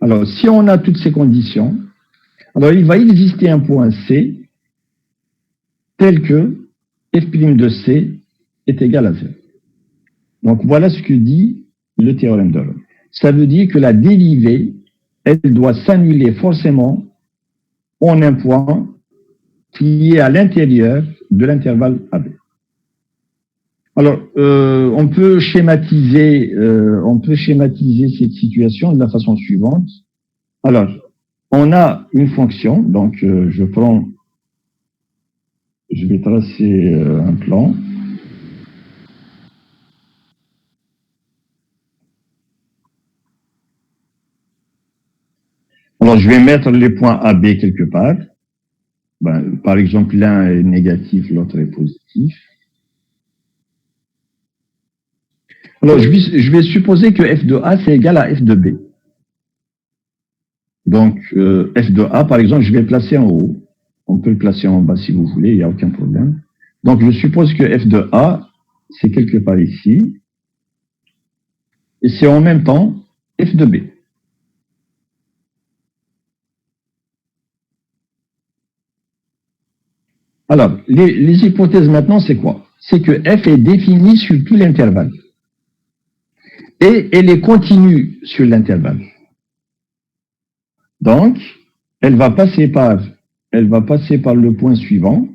Alors, si on a toutes ces conditions, alors il va exister un point C tel que f' de C est égal à 0. Donc, voilà ce que dit le théorème de Rolle. Ça veut dire que la dérivée, elle doit s'annuler forcément en un point qui est à l'intérieur de l'intervalle AB. Alors, on peut schématiser cette situation de la façon suivante. Alors, on a une fonction, donc je vais tracer un plan. Alors, je vais mettre les points AB quelque part. Ben, par exemple, l'un est négatif, l'autre est positif. Alors, je vais supposer que f de A, c'est égal à f de B. Donc, f de A, par exemple, je vais le placer en haut. On peut le placer en bas si vous voulez, il n'y a aucun problème. Donc, je suppose que f de A, c'est quelque part ici. Et c'est en même temps f de B. Alors, les hypothèses maintenant, c'est quoi? C'est que f est définie sur tout l'intervalle. Et elle est continue sur l'intervalle. Donc, elle va passer par le point suivant.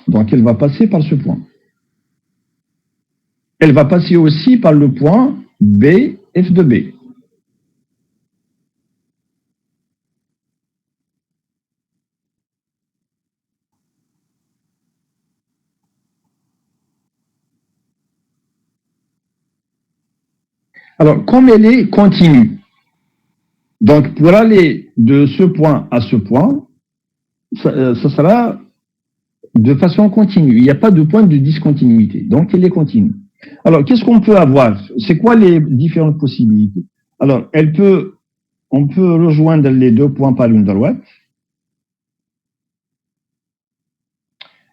Donc, elle va passer par ce point. Elle va passer aussi par le point B, f de B. Alors, comme elle est continue, donc pour aller de ce point à ce point, ça sera de façon continue. Il n'y a pas de point de discontinuité. Donc, elle est continue. Alors, qu'est-ce qu'on peut avoir? C'est quoi les différentes possibilités? Alors, on peut rejoindre les deux points par une droite.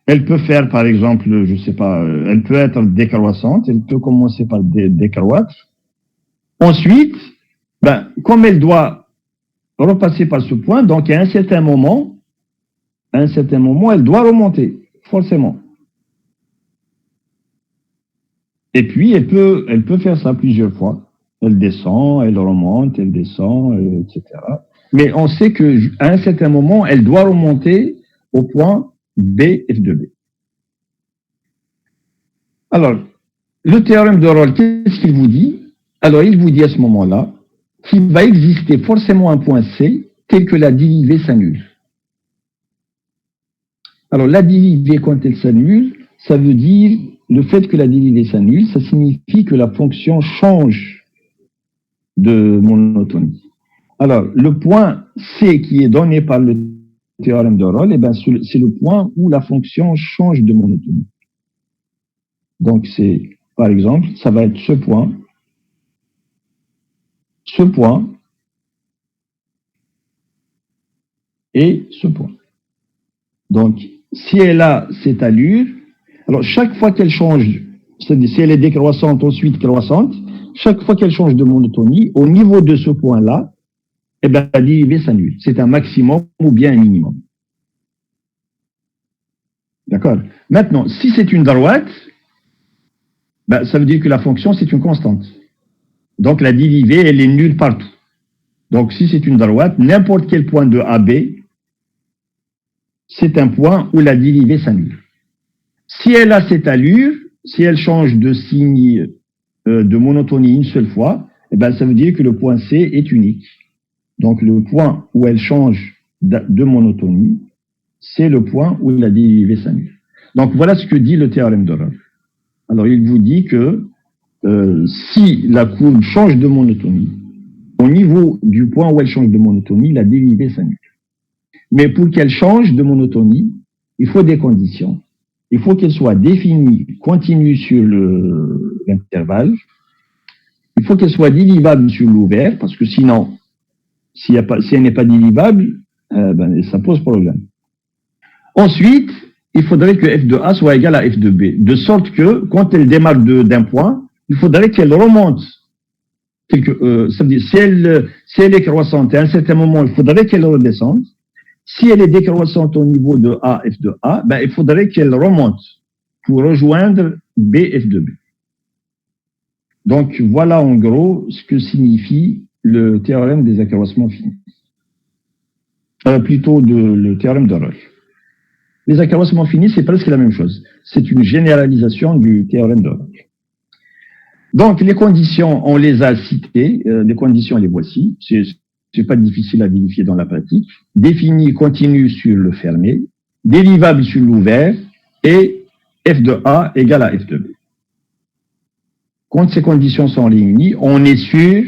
Elle peut faire, par exemple, je sais pas, elle peut être décroissante. Elle peut commencer par décroître. Ensuite, ben, comme elle doit repasser par ce point, donc à un certain moment, elle doit remonter, forcément. Et puis, elle peut faire ça plusieurs fois. Elle descend, elle remonte, elle descend, etc. Mais on sait qu'à un certain moment, elle doit remonter au point B, f de B. Alors, le théorème de Rolle, qu'est-ce qu'il vous dit? Alors, il vous dit à ce moment-là qu'il va exister forcément un point C tel que la dérivée s'annule. Alors, la dérivée, quand elle s'annule, ça veut dire, le fait que la dérivée s'annule, ça signifie que la fonction change de monotonie. Alors, le point C qui est donné par le théorème de Rolle, eh ben, c'est le point où la fonction change de monotonie. Donc, c'est, par exemple, ça va être ce point, et ce point. Donc, si elle a cette allure, alors chaque fois qu'elle change, c'est-à-dire si elle est décroissante, ensuite croissante, chaque fois qu'elle change de monotonie, au niveau de ce point-là, eh ben, la dérivée s'annule. C'est un maximum ou bien un minimum. D'accord? Maintenant, si c'est une droite, ben, ça veut dire que la fonction, c'est une constante. Donc, la dérivée, elle est nulle partout. Donc, si c'est une droite, n'importe quel point de AB, c'est un point où la dérivée s'annule. Si elle a cette allure, si elle change de signe de monotonie une seule fois, eh ben, ça veut dire que le point C est unique. Donc, le point où elle change de monotonie, c'est le point où la dérivée s'annule. Donc, voilà ce que dit le théorème de Rolle. Alors, il vous dit que si la courbe change de monotonie, au niveau du point où elle change de monotonie, la dérivée s'annule. Mais pour qu'elle change de monotonie, il faut des conditions. Il faut qu'elle soit définie, continue sur l'intervalle. Il faut qu'elle soit dérivable sur l'ouvert, parce que sinon, si elle n'est pas dérivable, ben, ça pose problème. Ensuite, il faudrait que f de A soit égal à f de B, de sorte que quand elle démarre d'un point, il faudrait qu'elle remonte. Ça veut dire, si elle est croissante, à un certain moment, il faudrait qu'elle redescende. Si elle est décroissante au niveau de A, f de A, ben, il faudrait qu'elle remonte pour rejoindre B, f de B. Donc, voilà en gros ce que signifie le théorème des accroissements finis. Plutôt le théorème de Roche. Les accroissements finis, c'est presque la même chose. C'est une généralisation du théorème de Roche. Donc, les conditions, on les a citées. Les conditions, les voici. C'est pas difficile à vérifier dans la pratique. Défini continu sur le fermé, dérivable sur l'ouvert, et f de A égale à f de B. Quand ces conditions sont réunies, on est sûr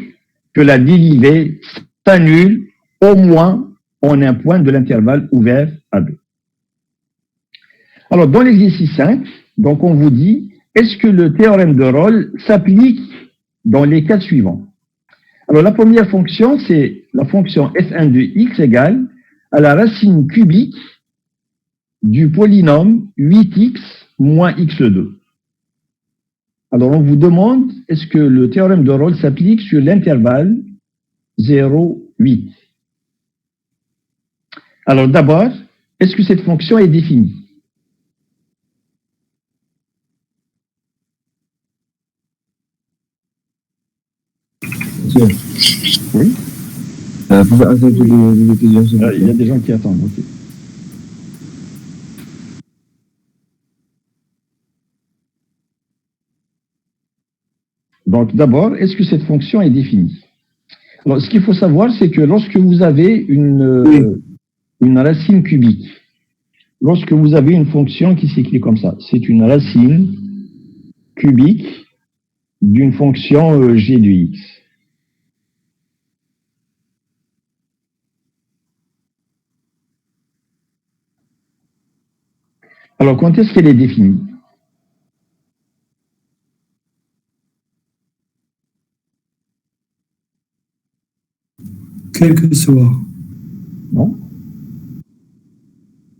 que la dérivée s'annule au moins en un point de l'intervalle ouvert à B. Alors, dans l'exercice 5, donc on vous dit, est-ce que le théorème de Rolle s'applique dans les cas suivants? Alors, la première fonction, c'est la fonction f1 de x égale à la racine cubique du polynôme 8x moins x2. Alors, on vous demande, est-ce que le théorème de Rolle s'applique sur l'intervalle 0, 8? Alors, d'abord, est-ce que cette fonction est définie? Oui. Il y a des gens qui attendent. Okay. Donc, d'abord, est-ce que cette fonction est définie? Alors, ce qu'il faut savoir, c'est que lorsque vous avez une racine cubique, lorsque vous avez une fonction qui s'écrit comme ça, c'est une racine cubique d'une fonction g de x. Alors, quand est-ce qu'elle est définie? Quel que soit. Non.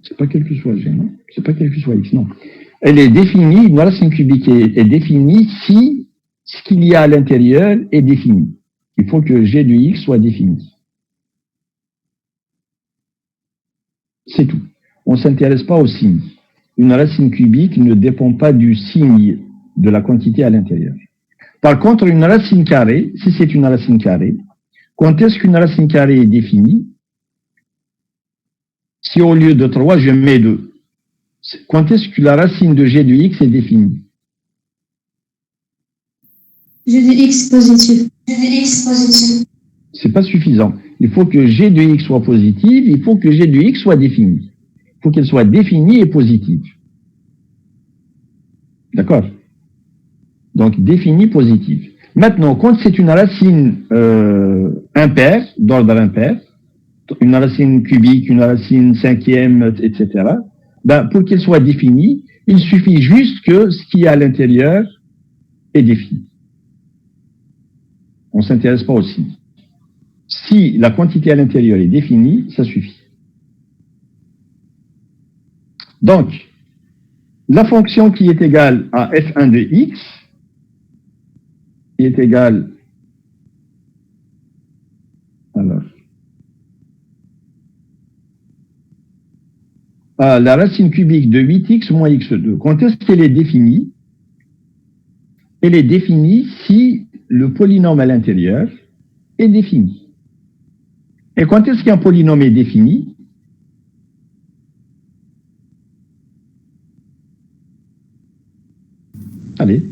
C'est pas quel que soit g, non. C'est pas quel que soit x, non. Elle est définie, une racine cubique est définie si ce qu'il y a à l'intérieur est défini. Il faut que g de x soit défini. C'est tout. On ne s'intéresse pas au signe. Une racine cubique ne dépend pas du signe de la quantité à l'intérieur. Par contre, une racine carrée, si c'est une racine carrée, quand est-ce qu'une racine carrée est définie? Si au lieu de 3, je mets 2. Quand est-ce que la racine de g de x est définie? G de x positif. G de x positif. C'est pas suffisant. Il faut que g de x soit positive, il faut que g de x soit définie. Il faut qu'elle soit définie et positive. D'accord? Donc, définie, positive. Maintenant, quand c'est une racine impaire, d'ordre impair, une racine cubique, une racine cinquième, etc., ben, pour qu'elle soit définie, il suffit juste que ce qui est à l'intérieur est défini. On ne s'intéresse pas au signe. Si la quantité à l'intérieur est définie, ça suffit. Donc, la fonction qui est égale à f1 de x est égale à la racine cubique de 8x moins x2. Quand est-ce qu'elle est définie? Elle est définie si le polynôme à l'intérieur est défini. Et quand est-ce qu'un polynôme est défini? Allez.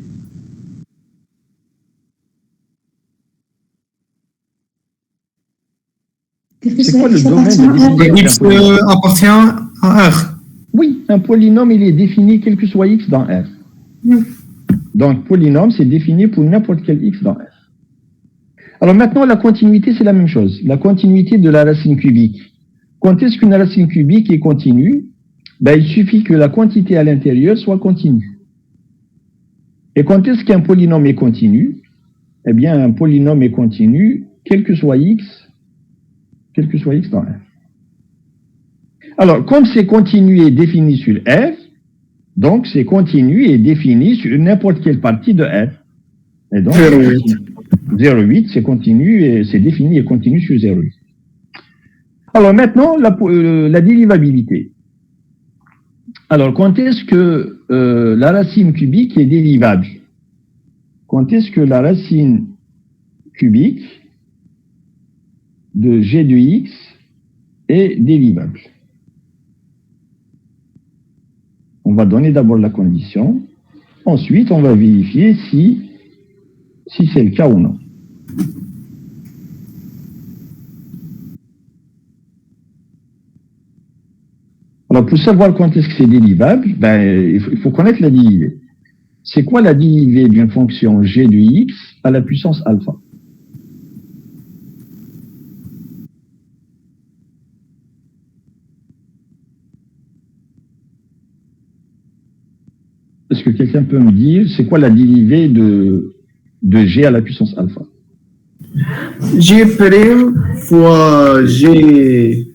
C'est quoi le domaine de définition? X appartient à R. Oui, un polynôme, il est défini quel que soit x dans R. Donc, polynôme, c'est défini pour n'importe quel x dans R. Alors maintenant, la continuité, c'est la même chose. La continuité de la racine cubique. Quand est-ce qu'une racine cubique est continue? Ben, il suffit que la quantité à l'intérieur soit continue. Et quand est-ce qu'un polynôme est continu? Eh bien, un polynôme est continu, quel que soit x dans R. Alors, comme c'est continu et défini sur R, donc c'est continu et défini sur n'importe quelle partie de R. Et donc, 0,8. 0,8, c'est continu et c'est défini et continu sur 0,8. Alors maintenant, la dérivabilité. Alors, quand est-ce que la racine cubique est dérivable? Quand est-ce que la racine cubique de g de x est dérivable? On va donner d'abord la condition. Ensuite, on va vérifier si c'est le cas ou non. Alors, pour savoir quand est-ce que c'est dérivable, il faut connaître la dérivée. C'est quoi la dérivée d'une fonction g de x à la puissance alpha? Est-ce que quelqu'un peut me dire c'est quoi la dérivée de g à la puissance alpha? G' fois G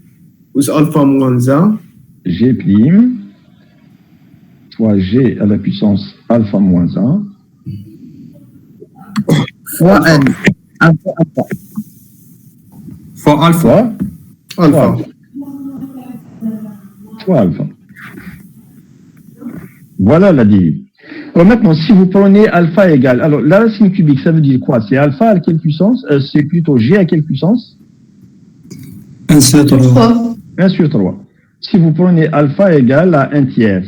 plus alpha moins 1. G' fois g à la puissance alpha moins 1 fois n. Alpha, alpha. Fois alpha. fois Alpha. fois alpha. Voilà la dérivée. Alors maintenant, si vous prenez alpha égale, alors la racine cubique, ça veut dire quoi? C'est alpha à quelle puissance? C'est plutôt g à quelle puissance? 1 sur 3. 3. 1 sur 3. Si vous prenez alpha égale à 1 tiers,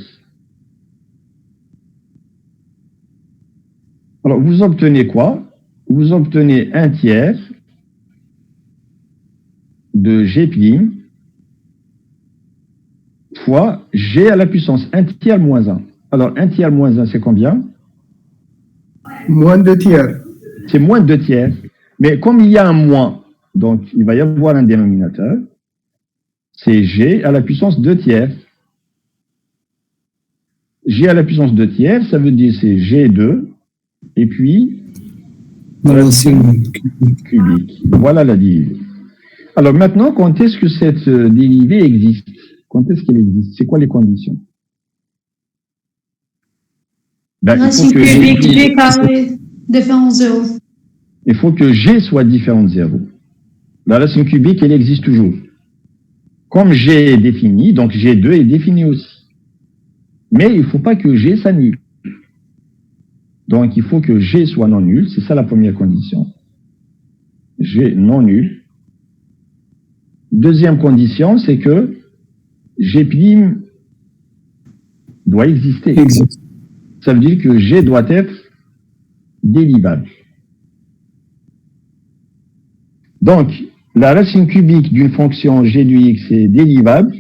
alors vous obtenez quoi? Vous obtenez 1 tiers de g' fois g à la puissance 1 tiers moins 1. Alors 1 tiers moins 1, c'est combien? Moins 2 tiers. C'est moins 2 tiers. Mais comme il y a un moins, donc il va y avoir un dénominateur, c'est g à la puissance 2 tiers. G à la puissance 2 tiers, ça veut dire c'est g2, et puis Racine cubique. Voilà la dérivée. Alors maintenant, quand est-ce que cette dérivée existe? Quand est-ce qu'elle existe? C'est quoi les conditions? Racine cubique g carré différent de 0. Il faut que g soit différent de 0. La racine cubique, elle existe toujours. Comme g est défini, donc g2 est défini aussi. Mais il ne faut pas que g s'annule. Donc il faut que g soit non nul, c'est ça la première condition. G non nul. Deuxième condition, c'est que g' doit exister. existe. Ça veut dire que g doit être dérivable. Donc, la racine cubique d'une fonction g de x est dérivable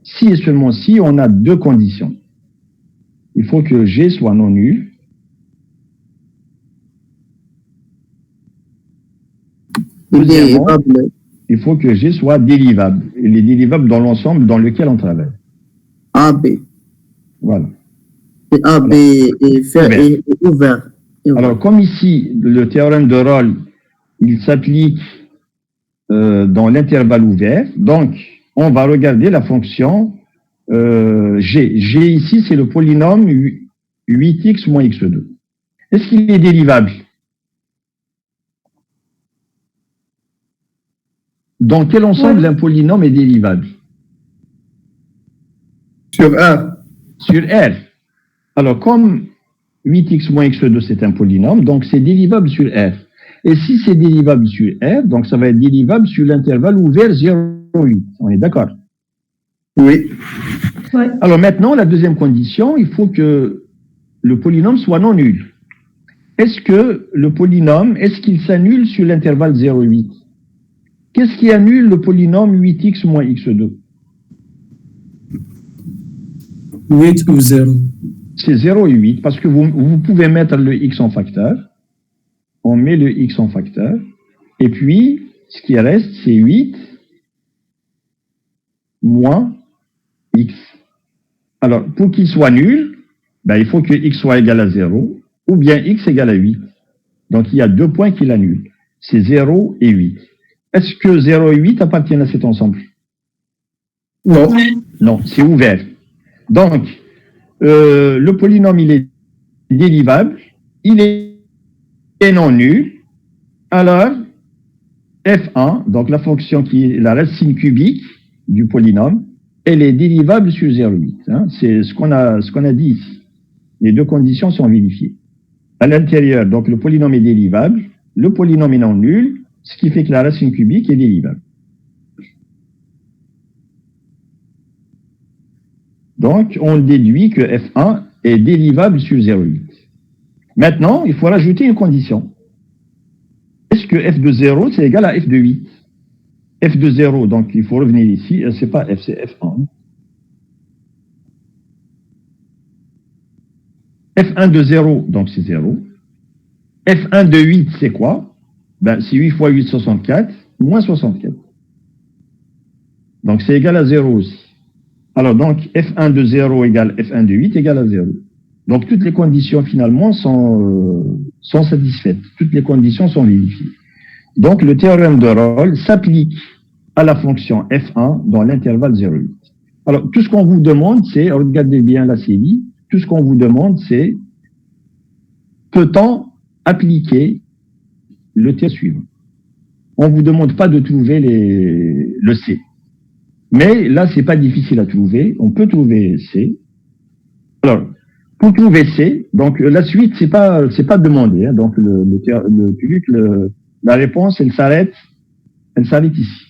si et seulement si on a deux conditions. Il faut que g soit non nul. Deuxièmement, il faut que g soit dérivable. Il est dérivable dans l'ensemble dans lequel on travaille. AB. Voilà. Et AB est ouvert. Alors, comme ici, le théorème de Rolle, il s'applique dans l'intervalle ouvert, donc on va regarder la fonction g. G ici, c'est le polynôme 8x moins x2. Est-ce qu'il est dérivable? Dans quel ensemble un polynôme est dérivable? Sur R. Sur R. Alors, comme 8x moins x2, c'est un polynôme, donc c'est dérivable sur R. Et si c'est dérivable sur R, donc ça va être dérivable sur l'intervalle ouvert 0,8. On est d'accord? Oui. Ouais. Alors maintenant, la deuxième condition, il faut que le polynôme soit non nul. Est-ce que le polynôme, est-ce qu'il s'annule sur l'intervalle 0,8? Qu'est-ce qui annule le polynôme 8x moins x2? 8 ou 0. C'est 0 et 8, parce que vous pouvez mettre le x en facteur. On met le x en facteur. Et puis, ce qui reste, c'est 8 moins x. Alors, pour qu'il soit nul, il faut que x soit égal à 0, ou bien x égale à 8. Donc, il y a deux points qui l'annulent. C'est 0 et 8. Est-ce que 0 et 8 appartiennent à cet ensemble? Non. Non, c'est ouvert. Donc, le polynôme, il est dérivable, il est est non nul, alors f1, donc la fonction qui est la racine cubique du polynôme, elle est dérivable sur 0,8. Hein. C'est ce qu'on a dit ici. Les deux conditions sont vérifiées. À l'intérieur, donc le polynôme est dérivable, le polynôme est non nul, ce qui fait que la racine cubique est dérivable. Donc, on déduit que f1 est dérivable sur 0,8. Maintenant, il faut rajouter une condition. Est-ce que f de 0, c'est égal à f de 8? F de 0, donc il faut revenir ici, c'est pas f, c'est f1. F1 de 0, donc c'est 0. F1 de 8, c'est quoi? Ben, c'est 8 fois 8, 64, moins 64. Donc c'est égal à 0 aussi. Alors donc F1 de 0 égale F1 de 8 égale à 0. Donc toutes les conditions finalement sont satisfaites. Toutes les conditions sont vérifiées. Donc le théorème de Rolle s'applique à la fonction F1 dans l'intervalle 0,8. Alors tout ce qu'on vous demande, c'est, regardez bien la série, tout ce qu'on vous demande, c'est peut-on appliquer le théorème suivant. On ne vous demande pas de trouver le C. Mais là, c'est pas difficile à trouver. On peut trouver C. Alors, pour trouver C, donc la suite, c'est pas demandé. Hein, donc la réponse, elle s'arrête ici.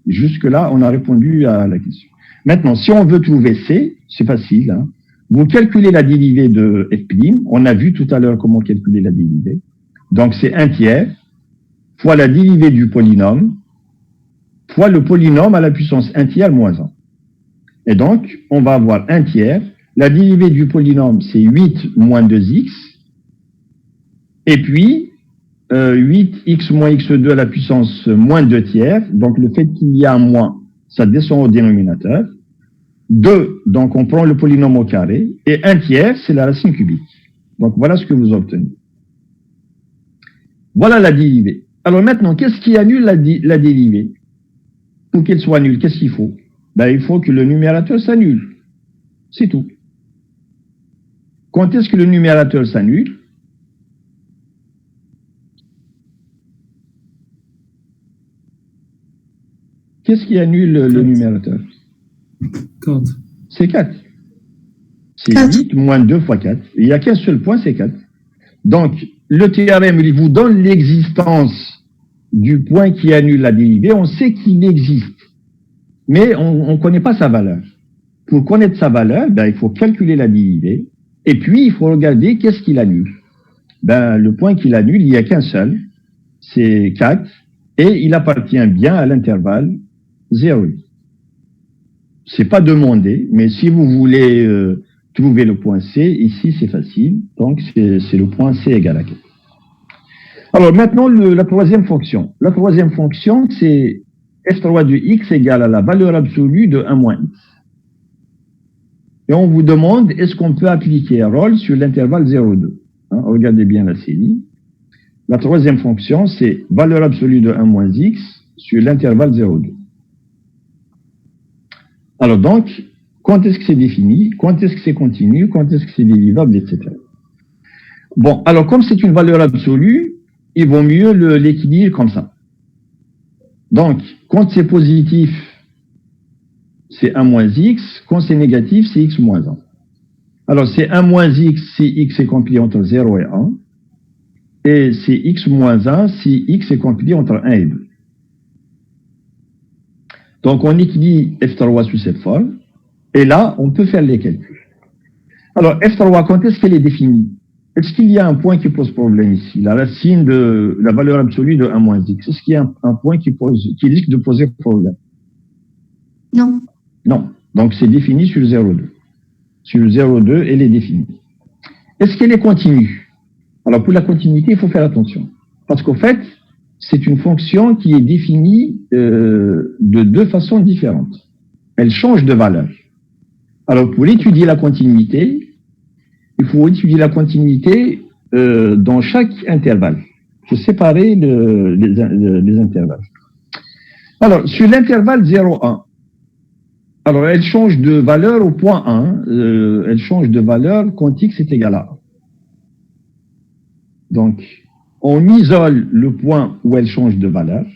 Jusque-là, on a répondu à la question. Maintenant, si on veut trouver C, c'est facile. Hein. Vous calculez la dérivée de f'. On a vu tout à l'heure comment calculer la dérivée. Donc, c'est 1 tiers fois la dérivée du polynôme fois le polynôme à la puissance 1 tiers moins 1. Et donc, on va avoir 1 tiers. La dérivée du polynôme, c'est 8 moins 2x. Et puis, 8x moins x2 à la puissance moins 2 tiers. Donc, le fait qu'il y a un moins, ça descend au dénominateur. 2, donc on prend le polynôme au carré. Et 1 tiers, c'est la racine cubique. Donc, voilà ce que vous obtenez. Voilà la dérivée. Alors maintenant, qu'est-ce qui annule la dérivée? Pour qu'elle soit nulle, qu'est-ce qu'il faut? Ben, il faut que le numérateur s'annule. C'est tout. Quand est-ce que le numérateur s'annule? Qu'est-ce qui annule le numérateur? 4. C'est 4. C'est 8 moins 2 fois 4. Il n'y a qu'un seul point, c'est 4. Donc, le théorème, il vous donne l'existence du point qui annule la dérivée. On sait qu'il existe, mais on ne connaît pas sa valeur. Pour connaître sa valeur, ben, il faut calculer la dérivée, et puis il faut regarder qu'est-ce qu'il annule. Ben, le point qu'il annule, il n'y a qu'un seul, c'est 4, et il appartient bien à l'intervalle 0,8. C'est pas demandé, mais si vous voulez trouver le point C, ici c'est facile, donc c'est le point C égal à 4. Alors maintenant, la troisième fonction. La troisième fonction, c'est f3 de x égale à la valeur absolue de 1 moins x. Et on vous demande, est-ce qu'on peut appliquer Rolle sur l'intervalle 0,2? Hein, regardez bien la série. La troisième fonction, c'est valeur absolue de 1 moins x sur l'intervalle 0,2. Alors donc, quand est-ce que c'est défini? Quand est-ce que c'est continu? Quand est-ce que c'est dérivable, etc. Bon, alors comme c'est une valeur absolue, il vaut mieux l'équilibrer comme ça. Donc, quand c'est positif, c'est 1 moins x. Quand c'est négatif, c'est x moins 1. Alors, c'est 1 moins x si x est compris entre 0 et 1. Et c'est x moins 1 si x est compris entre 1 et 2. Donc, on équilibre f3 sous cette forme. Et là, on peut faire les calculs. Alors, f3, quand est-ce qu'elle est définie? Est-ce qu'il y a un point qui pose problème ici? La racine de la valeur absolue de 1 moins x. Est-ce qu'il y a un point qui risque de poser problème? Non. Non. Donc, c'est défini sur 0,2. Sur 0,2, elle est définie. Est-ce qu'elle est continue? Alors, pour la continuité, il faut faire attention. Parce qu'au fait, c'est une fonction qui est définie de deux façons différentes. Elle change de valeur. Alors, pour étudier la continuité, il faut étudier la continuité dans chaque intervalle. Il faut séparer les intervalles. Alors, sur l'intervalle 0,1, alors elle change de valeur au point 1. Elle change de valeur quand x est égal à 1. Donc, on isole le point où elle change de valeur.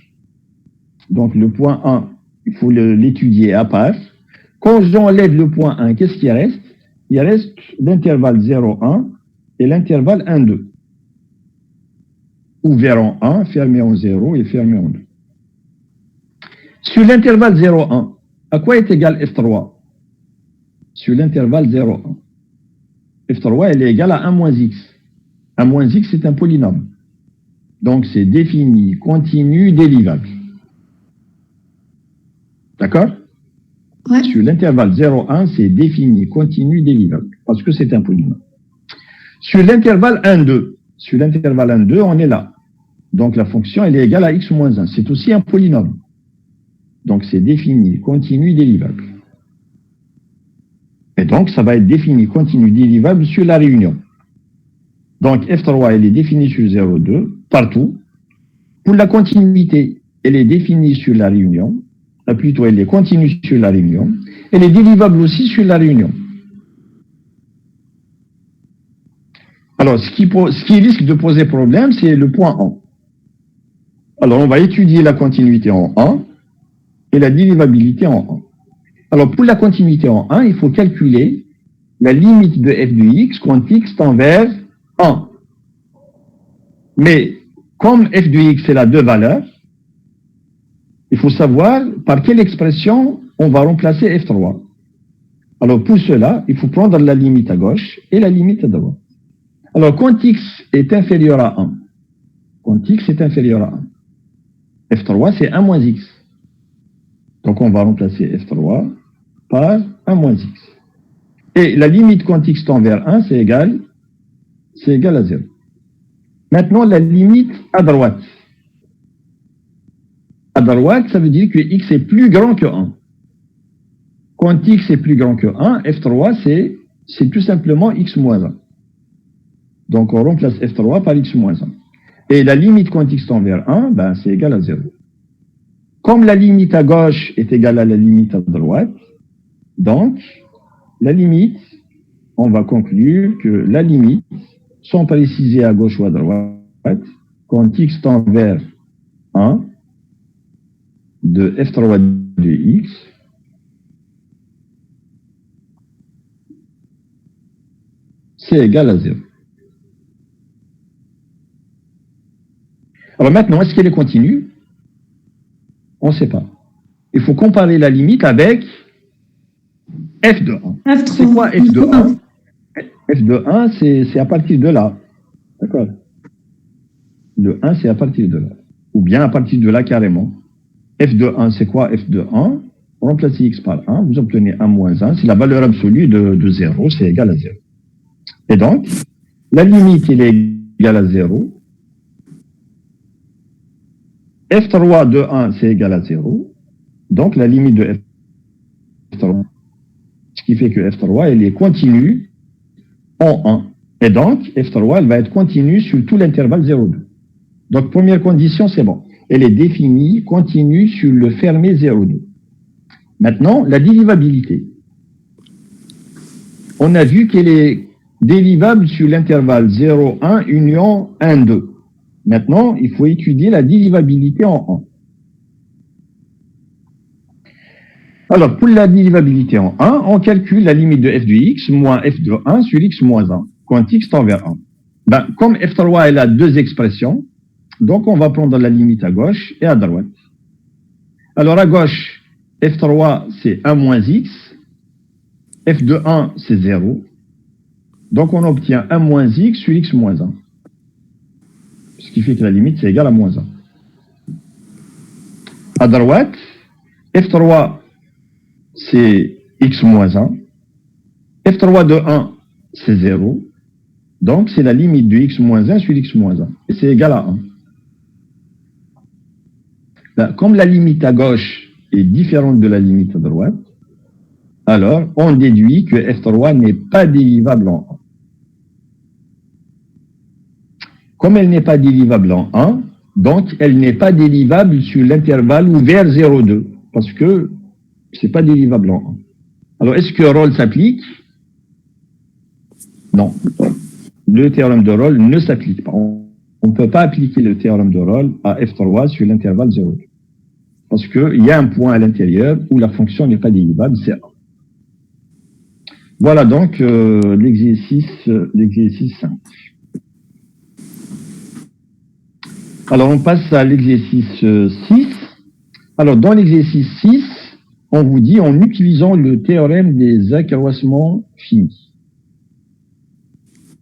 Donc le point 1, il faut l'étudier à part. Quand j'enlève le point 1, qu'est-ce qui reste? Il reste l'intervalle 0,1 et l'intervalle 1,2. Ouvert en 1, fermé en 0 et fermé en 2. Sur l'intervalle 0,1, à quoi est égal f3? Sur l'intervalle 0,1. f3, elle est égale à 1 moins x. 1 moins x, c'est un polynôme. Donc, c'est défini, continu, dérivable. D'accord? Ouais. Sur l'intervalle 0,1, c'est défini, continu, dérivable. Parce que c'est un polynôme. Sur l'intervalle 1,2, sur l'intervalle 1,2, on est là. Donc, la fonction, elle est égale à x moins 1. C'est aussi un polynôme. Donc, c'est défini, continu, dérivable. Et donc, ça va être défini, continu, dérivable sur la réunion. Donc, f3, elle est définie sur 0,2, partout. Pour la continuité, elle est définie sur la réunion. Plutôt, elle est continue sur la réunion. Elle est dérivable aussi sur la réunion. Alors, ce qui risque de poser problème, c'est le point 1. Alors, on va étudier la continuité en 1 et la dérivabilité en 1. Alors, pour la continuité en 1, il faut calculer la limite de f de x quand x tend vers 1. Mais, comme f de x est la deux valeurs, il faut savoir par quelle expression on va remplacer f3. Alors, pour cela, il faut prendre la limite à gauche et la limite à droite. Alors, quand x est inférieur à 1, quand x est inférieur à 1, f3, c'est 1 moins x. Donc, on va remplacer f3 par 1 moins x. Et la limite quand x tend vers 1, c'est égal à 0. Maintenant, la limite à droite. À droite, ça veut dire que x est plus grand que 1. Quand x est plus grand que 1, f3, c'est tout simplement x moins 1. Donc, on remplace f3 par x moins 1. Et la limite quand x tend vers 1, ben, c'est égal à 0. Comme la limite à gauche est égale à la limite à droite, donc, la limite, on va conclure que la limite, sans préciser à gauche ou à droite, quand x tend vers 1, de f3 de x, c'est égal à 0. Alors maintenant, est-ce qu'elle est continue? On ne sait pas. Il faut comparer la limite avec f de 1. F3. C'est quoi f de 1? F de 1, c'est à partir de là. D'accord? Le 1, c'est à partir de là. Ou bien à partir de là carrément. F de 1, c'est quoi f de 1? Remplacez x par 1, vous obtenez 1 moins 1. C'est la valeur absolue de 0, c'est égal à 0. Et donc, la limite, elle est égale à 0. f3 de 1, c'est égal à 0. Donc, la limite de f3, ce qui fait que f3, elle est continue en 1. Et donc, f3, elle va être continue sur tout l'intervalle 0,2. Donc, première condition, c'est bon. Elle est définie, continue sur le fermé 0,2. Maintenant, la dérivabilité. On a vu qu'elle est dérivable sur l'intervalle 0,1 union 1,2. Maintenant, il faut étudier la dérivabilité en 1. Alors, pour la dérivabilité en 1, on calcule la limite de f de x moins f de 1 sur x moins 1, quand x tend vers 1. Ben, comme f3, elle a deux expressions, donc on va prendre la limite à gauche et à droite. Alors, à gauche, f3, c'est 1 moins x, f de 1, c'est 0. Donc, on obtient 1 moins x sur x moins 1. Ce qui fait que la limite, c'est égal à moins 1. À droite, f3, c'est x moins 1. f3 de 1, c'est 0. Donc, c'est la limite de x moins 1 sur x moins 1. Et c'est égal à 1. Ben, comme la limite à gauche est différente de la limite à droite, alors on déduit que f3 n'est pas dérivable en 1. Comme elle n'est pas dérivable en 1, donc elle n'est pas dérivable sur l'intervalle ouvert 0,2, parce que c'est pas dérivable en 1. Alors, est-ce que Rolle s'applique? Non. Le théorème de Rolle ne s'applique pas. on ne peut pas appliquer le théorème de Rolle à F3 sur l'intervalle 0. Parce qu'il y a un point à l'intérieur où la fonction n'est pas dérivable, c'est A. Voilà donc l'exercice 5. Alors, on passe à l'exercice 6. Alors, dans l'exercice 6, on vous dit en utilisant le théorème des accroissements finis.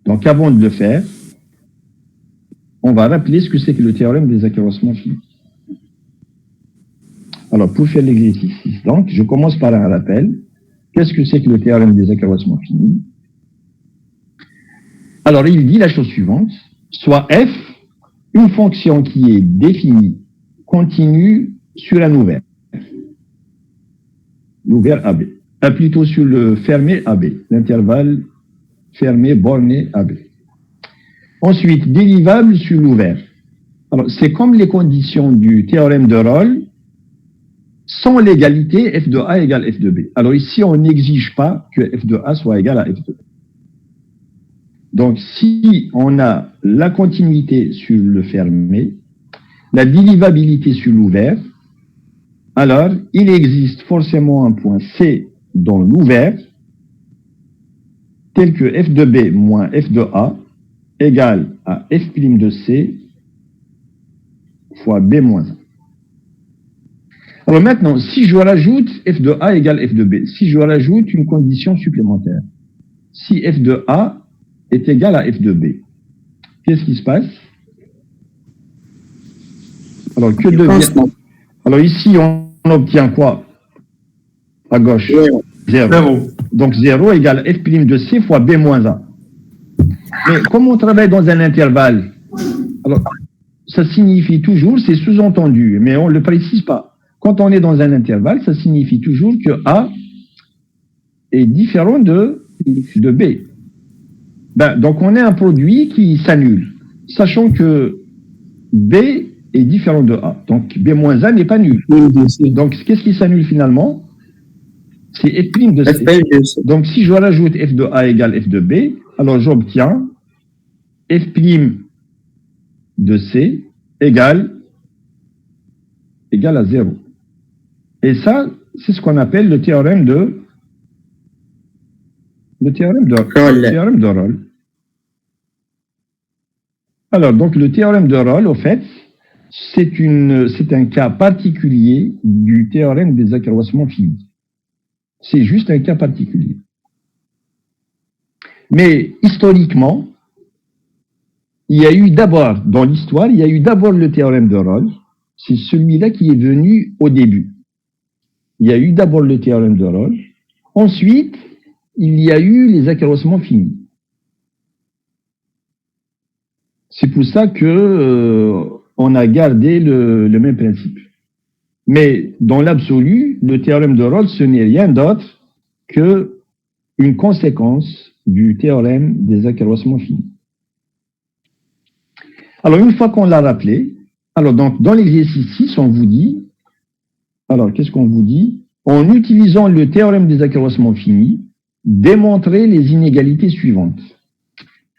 Donc, avant de le faire, on va rappeler ce que c'est que le théorème des accroissements finis. Alors, pour faire l'exercice 6, donc, je commence par un rappel. Qu'est-ce que c'est que le théorème des accroissements finis? Alors, il dit la chose suivante. Soit f, une fonction qui est définie, continue sur un ouvert. L'ouvert AB. Plutôt sur le fermé AB. L'intervalle fermé, borné AB. Ensuite, dérivable sur l'ouvert. Alors, c'est comme les conditions du théorème de Rolle, sans l'égalité f de A égale f de B. Alors ici, on n'exige pas que f de A soit égal à f de B. Donc, si on a la continuité sur le fermé, la dérivabilité sur l'ouvert, alors il existe forcément un point C dans l'ouvert, tel que f de B moins f de A égale à f' de C fois B moins 1. Alors maintenant, si je rajoute f de A égale f de B, si je rajoute une condition supplémentaire, si f de A est égal à f de B, qu'est-ce qui se passe? Alors, que devient... Alors ici, on obtient quoi? À gauche? 0. Donc 0 égale f' de C fois B moins 1. Mais comme on travaille dans un intervalle, alors ça signifie toujours, c'est sous-entendu, mais on ne le précise pas. Quand on est dans un intervalle, ça signifie toujours que A est différent de B. Donc on a un produit qui s'annule, sachant que B est différent de A. Donc B moins 1 n'est pas nul. Donc qu'est-ce qui s'annule finalement? C'est f' de C. Donc si je rajoute f de A égale f de B, alors j'obtiens f' de C égale à 0. Et ça, c'est ce qu'on appelle le théorème de Rolle. Alors, donc, le théorème de Rolle, au fait, c'est un cas particulier du théorème des accroissements finis. C'est juste un cas particulier. Mais, historiquement, il y a eu d'abord, dans l'histoire, il y a eu d'abord le théorème de Rolle. C'est celui-là qui est venu au début. Il y a eu d'abord le théorème de Rolle. Ensuite, il y a eu les accroissements finis. C'est pour ça que on a gardé le même principe. Mais dans l'absolu, le théorème de Rolle, ce n'est rien d'autre que une conséquence du théorème des accroissements finis. Alors, une fois qu'on l'a rappelé, alors donc, dans l'exercice 6, on vous dit, alors qu'est-ce qu'on vous dit? En utilisant le théorème des accroissements finis, démontrer les inégalités suivantes.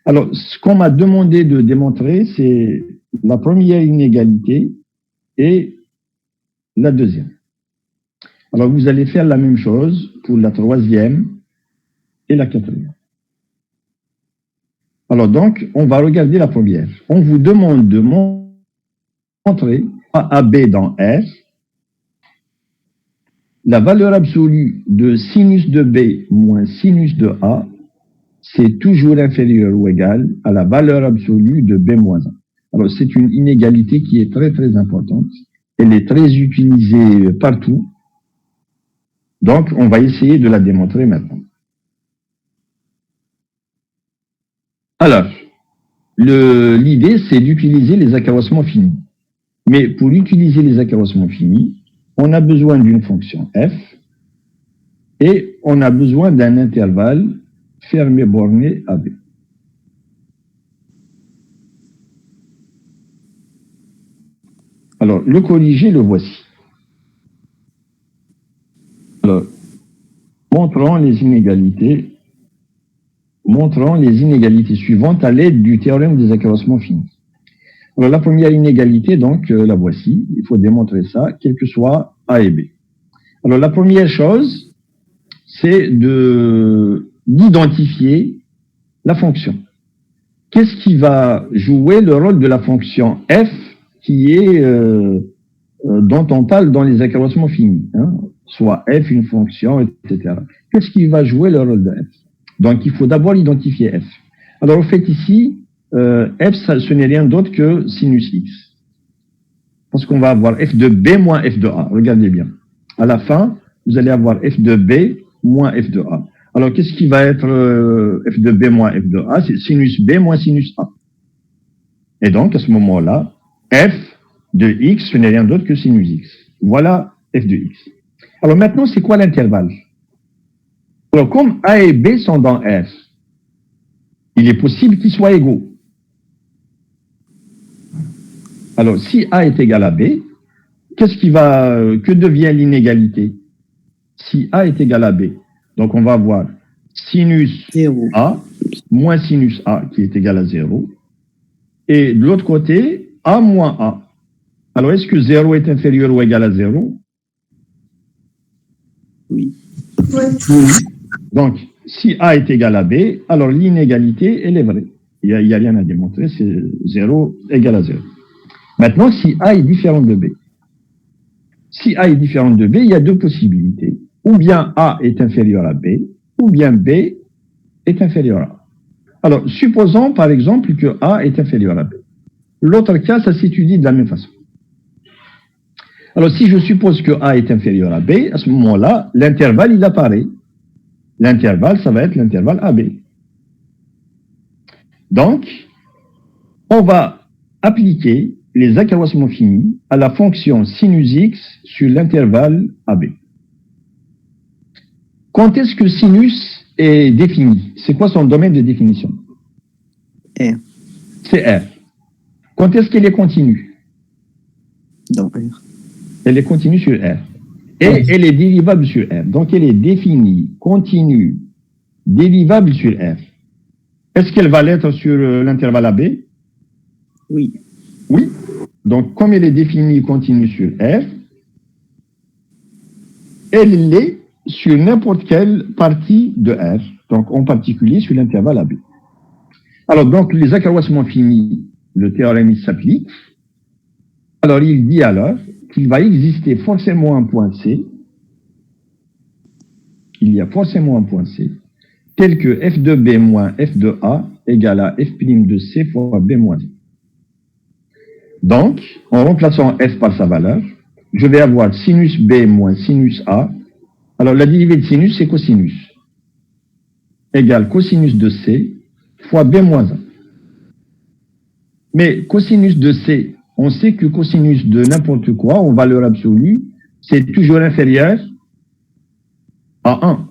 Alors, ce qu'on m'a demandé de démontrer, c'est la première inégalité et la deuxième. Alors, vous allez faire la même chose pour la troisième et la quatrième. Alors donc, on va regarder la première. On vous demande de montrer AB dans R, la valeur absolue de sinus de B moins sinus de A, c'est toujours inférieur ou égal à la valeur absolue de B moins 1. Alors, c'est une inégalité qui est très, très importante. Elle est très utilisée partout. Donc, on va essayer de la démontrer maintenant. Alors, l'idée, c'est d'utiliser les accroissements finis. Mais pour utiliser les accroissements finis, on a besoin d'une fonction f et on a besoin d'un intervalle fermé borné AB. Alors, le corrigé, le voici. Alors, montrons les inégalités suivantes à l'aide du théorème des accroissements finis. Alors, la première inégalité, donc, la voici. Il faut démontrer ça, quel que soit A et B. Alors, la première chose, c'est d'identifier la fonction. Qu'est-ce qui va jouer le rôle de la fonction f qui est dont on parle dans les accroissements finis, hein, soit f une fonction, etc. Qu'est-ce qui va jouer le rôle de f? Donc, il faut d'abord identifier f. Alors, au fait, ici, f, ce n'est rien d'autre que sinus x. Parce qu'on va avoir f de b moins f de a. Regardez bien. À la fin, vous allez avoir f de b moins f de a. Alors, qu'est-ce qui va être f de b moins f de a? C'est sinus b moins sinus a. Et donc, à ce moment-là, f de x, ce n'est rien d'autre que sinus x. Voilà f de x. Alors maintenant, c'est quoi l'intervalle? Alors, comme a et b sont dans f, il est possible qu'ils soient égaux. Alors, si a est égal à b, que devient l'inégalité? Si a est égal à b, donc on va avoir sinus 0. a moins sinus a qui est égal à 0. Et de l'autre côté, a moins a. Alors, est-ce que 0 est inférieur ou égal à 0? Oui. Donc, si a est égal à b, alors l'inégalité, elle est vraie. Il n'y a rien à démontrer, c'est 0 égal à 0. Maintenant, si a est différent de b. Si a est différent de b, il y a deux possibilités. Ou bien a est inférieur à b, ou bien b est inférieur à a. Alors, supposons par exemple que a est inférieur à b. L'autre cas, ça s'étudie de la même façon. Alors, si je suppose que a est inférieur à b, à ce moment-là, l'intervalle, il apparaît. L'intervalle, ça va être l'intervalle AB. Donc, on va appliquer les accroissements finis à la fonction sinus x sur l'intervalle AB. Quand est-ce que sinus est défini? C'est quoi son domaine de définition? R. C'est R. Quand est-ce qu'elle est continue? Dans R. Elle est continue sur R. Et elle est dérivable sur R. Donc, elle est définie, continue, dérivable sur R. Est-ce qu'elle va l'être sur l'intervalle AB? Oui. Oui. Donc, comme elle est définie, continue sur R, elle l'est sur n'importe quelle partie de R. Donc, en particulier sur l'intervalle AB. Alors, donc, les accroissements finis, le théorème s'applique. Alors, il dit alors qu'il va exister forcément un point C, il y a forcément un point C, tel que f de b moins f de a égale à f' de c fois b moins a. Donc, en remplaçant f par sa valeur, je vais avoir sinus b moins sinus a. Alors, la dérivée de sinus, c'est cosinus, égale cosinus de c fois b moins a. Mais cosinus de c, on sait que cosinus de n'importe quoi, en valeur absolue, c'est toujours inférieur à 1.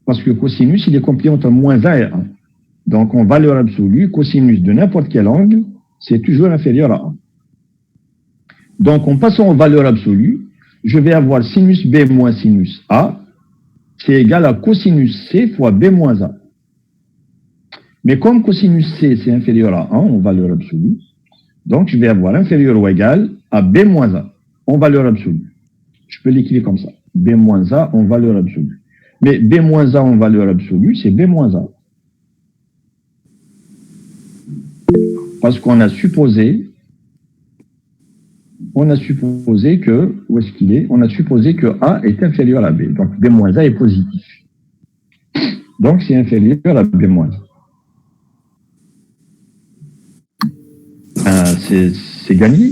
Parce que cosinus, il est compris entre moins 1 et 1. Donc, en valeur absolue, cosinus de n'importe quel angle, c'est toujours inférieur à 1. Donc, en passant en valeur absolue, je vais avoir sinus b moins sinus a, c'est égal à cosinus c fois b moins a. Mais comme cosinus c, c'est inférieur à 1 en valeur absolue, donc je vais avoir inférieur ou égal à b moins a en valeur absolue. Je peux l'écrire comme ça. B moins a en valeur absolue. Mais b moins a en valeur absolue, c'est b moins a. Parce qu'on a supposé que, où est-ce qu'il est? On a supposé que a est inférieur à b. Donc b moins a est positif. Donc c'est inférieur à b moins a. C'est gagné.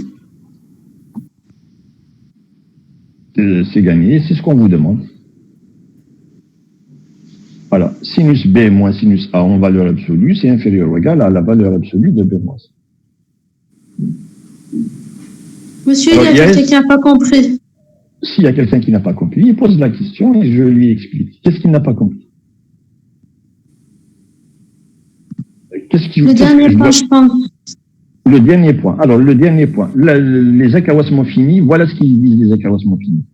C'est gagné, c'est ce qu'on vous demande. Voilà, sinus b moins sinus a en valeur absolue, c'est inférieur ou égal à la valeur absolue de b moins a. Monsieur, il y a quelqu'un qui n'a pas compris. S'il y a quelqu'un qui n'a pas compris, il pose la question et je lui explique. Qu'est-ce qu'il n'a pas compris? Le dernier point, je pense. Le dernier point. Alors, le dernier point. Les accroissements finis, voilà ce qu'ils disent les accroissements finis.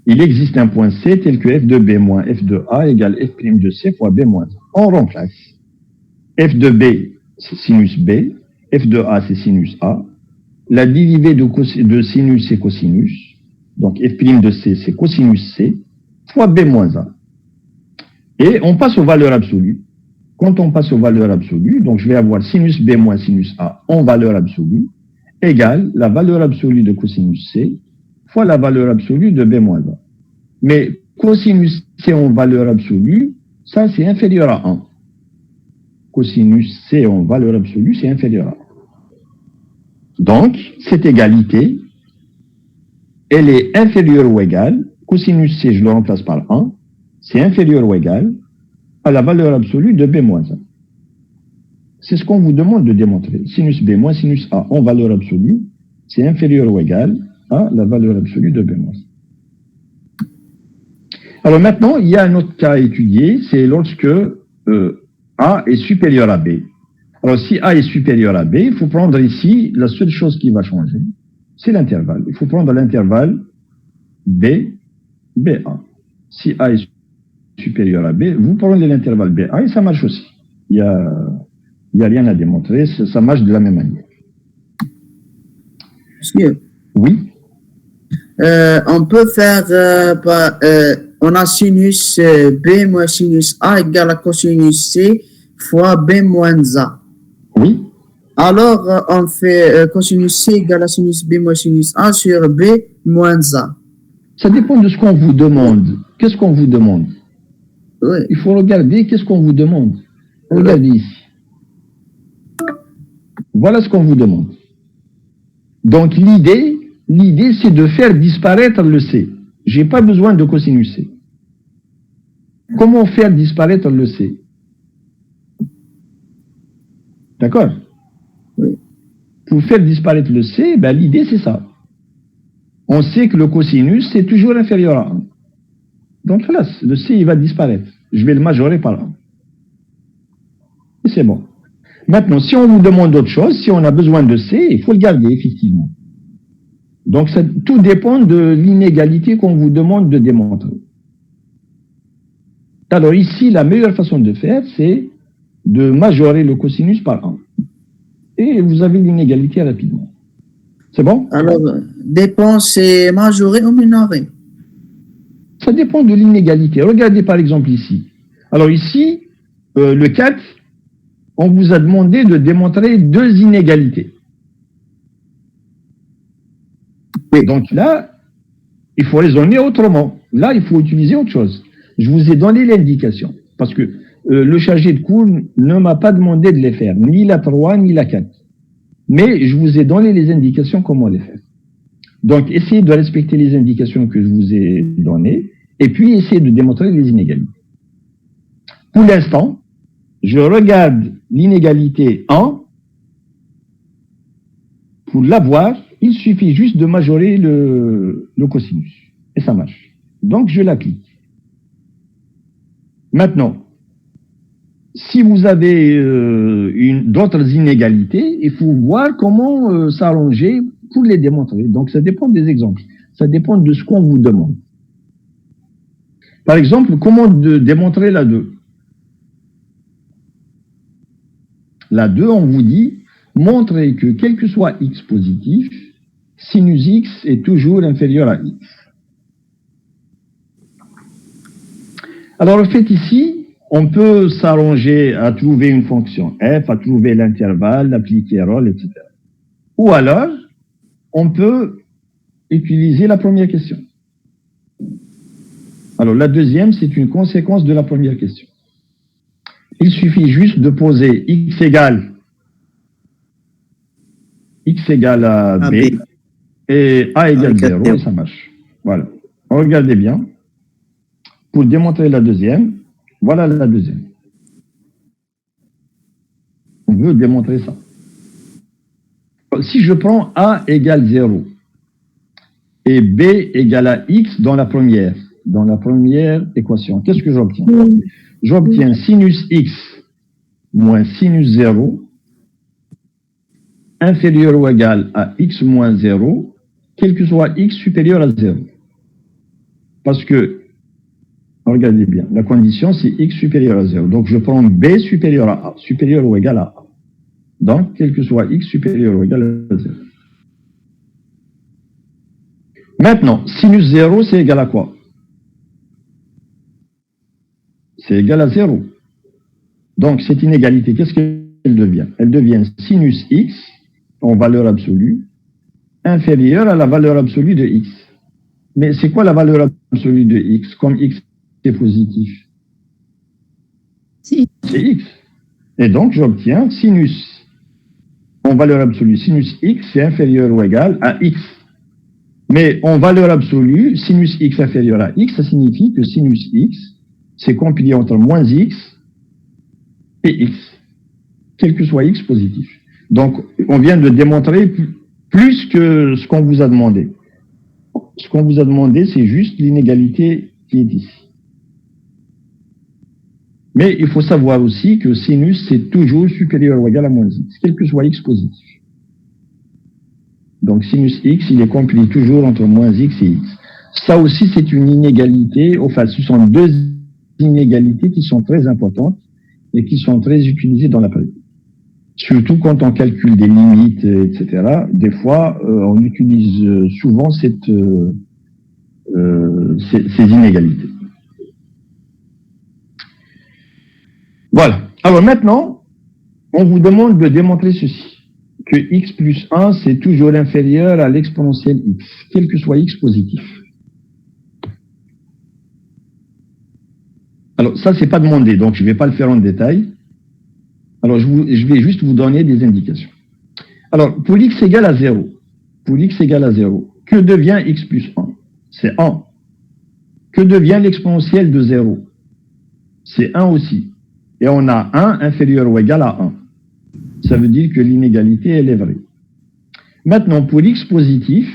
Il existe un point C tel que f de b moins f de a égale f' de c fois b moins a. On remplace. F de b, c'est sinus b. f de A, c'est sinus A. La dérivée de sinus, c'est cosinus. Donc, f' de C, c'est cosinus C, fois B moins A. Et on passe aux valeurs absolues. Quand on passe aux valeurs absolues, donc je vais avoir sinus B moins sinus A en valeur absolue, égale la valeur absolue de cosinus C, fois la valeur absolue de B moins A. Mais cosinus C en valeur absolue, ça c'est inférieur à 1. Cosinus C en valeur absolue, c'est inférieur à 1. Donc, cette égalité, elle est inférieure ou égale, cosinus C, je le remplace par 1, c'est inférieur ou égal à la valeur absolue de B moins 1. C'est ce qu'on vous demande de démontrer. Sinus B moins sinus A en valeur absolue, c'est inférieur ou égal à la valeur absolue de B moins 1. Alors maintenant, il y a un autre cas à étudier, c'est lorsque A est supérieur à B. Alors si A est supérieur à B, il faut prendre ici, la seule chose qui va changer, c'est l'intervalle. Il faut prendre l'intervalle B, BA. Si A est supérieur à B, vous prenez l'intervalle BA et ça marche aussi. Il n'y a rien à démontrer, ça marche de la même manière. Monsieur, Oui, on peut faire, on a sinus B moins sinus A égale à cosinus C fois B moins A. oui. Alors, on fait cosinus C égale à sinus B moins sinus A sur B moins A. Ça dépend de ce qu'on vous demande. Qu'est-ce qu'on vous demande? Oui. Il faut regarder qu'est-ce qu'on vous demande. Regardez ici. Voilà ce qu'on vous demande. Donc l'idée, c'est de faire disparaître le C. Je n'ai pas besoin de cosinus C. Comment faire disparaître le C? D'accord? Oui. Pour faire disparaître le C, ben, l'idée c'est ça. On sait que le cosinus c'est toujours inférieur à 1. Donc là, le C il va disparaître. Je vais le majorer par 1. Et c'est bon. Maintenant, si on vous demande autre chose, si on a besoin de C, il faut le garder, effectivement. Donc, tout dépend de l'inégalité qu'on vous demande de démontrer. Alors ici, la meilleure façon de faire, c'est de majorer le cosinus par 1. Et vous avez l'inégalité rapidement. C'est bon? Alors, dépend, c'est majoré ou minoré? Ça dépend de l'inégalité. Regardez par exemple ici. Alors ici, le 4, on vous a demandé de démontrer 2 inégalités. Et donc là, il faut raisonner autrement. Là, il faut utiliser autre chose. Je vous ai donné l'indication. Parce que le chargé de cours ne m'a pas demandé de les faire, ni la 3, ni la 4. Mais je vous ai donné les indications comment les faire. Donc, essayez de respecter les indications que je vous ai données, et puis essayez de démontrer les inégalités. Pour l'instant, je regarde l'inégalité 1. Pour l'avoir, il suffit juste de majorer le cosinus. Et ça marche. Donc, je l'applique. Maintenant, si vous avez d'autres inégalités, il faut voir comment s'arranger pour les démontrer. Donc, ça dépend des exemples. Ça dépend de ce qu'on vous demande. Par exemple, comment démontrer la 2? La 2, on vous dit, montrez que quel que soit x positif, sinus x est toujours inférieur à x. Alors, en fait, ici, on peut s'arranger à trouver une fonction f, à trouver l'intervalle, appliquer rôle, etc. Ou alors, on peut utiliser la première question. Alors, la deuxième, c'est une conséquence de la première question. Il suffit juste de poser x égale à b et a égale 0 et ça marche. Voilà. Regardez bien. Pour démontrer la deuxième, voilà la deuxième. On veut démontrer ça. Si je prends a égale 0 et b égale à x dans la première équation, qu'est-ce que j'obtiens? J'obtiens sinus x moins sinus 0 inférieur ou égal à x moins 0, quel que soit x supérieur à 0. Parce que, regardez bien, la condition c'est x supérieur à 0. Donc je prends b supérieur à a, supérieur ou égal à a. Donc, quel que soit x supérieur ou égal à 0. Maintenant, sinus 0, c'est égal à quoi? C'est égal à 0. Donc, cette inégalité, qu'est-ce qu'elle devient? Elle devient sinus x, en valeur absolue, inférieure à la valeur absolue de x. Mais c'est quoi la valeur absolue de x, comme x est positif? C'est x. Et donc, j'obtiens sinus, en valeur absolue, sinus x est inférieur ou égal à x. Mais en valeur absolue, sinus x inférieur à x, ça signifie que sinus x, c'est compilé entre moins x et x, quel que soit x positif. Donc, on vient de démontrer plus que ce qu'on vous a demandé. Ce qu'on vous a demandé, c'est juste l'inégalité qui est ici. Mais il faut savoir aussi que sinus, c'est toujours supérieur ou égal à moins x, quel que soit x positif. Donc, sinus x, il est compilé toujours entre moins x et x. Ça aussi, c'est une inégalité, enfin, ce sont deux inégalités qui sont très importantes et qui sont très utilisées dans la pratique. Surtout quand on calcule des limites, etc. Des fois, on utilise souvent ces inégalités. Voilà. Alors maintenant, on vous demande de démontrer ceci, que x plus 1, c'est toujours inférieur à l'exponentielle x, quel que soit x positif. Alors, ça, c'est pas demandé, donc je ne vais pas le faire en détail. Alors, je vais juste vous donner des indications. Alors, pour x égale à 0, que devient x plus 1? C'est 1. Que devient l'exponentielle de 0? C'est 1 aussi. Et on a 1 inférieur ou égal à 1. Ça veut dire que l'inégalité, elle est vraie. Maintenant, pour x positif,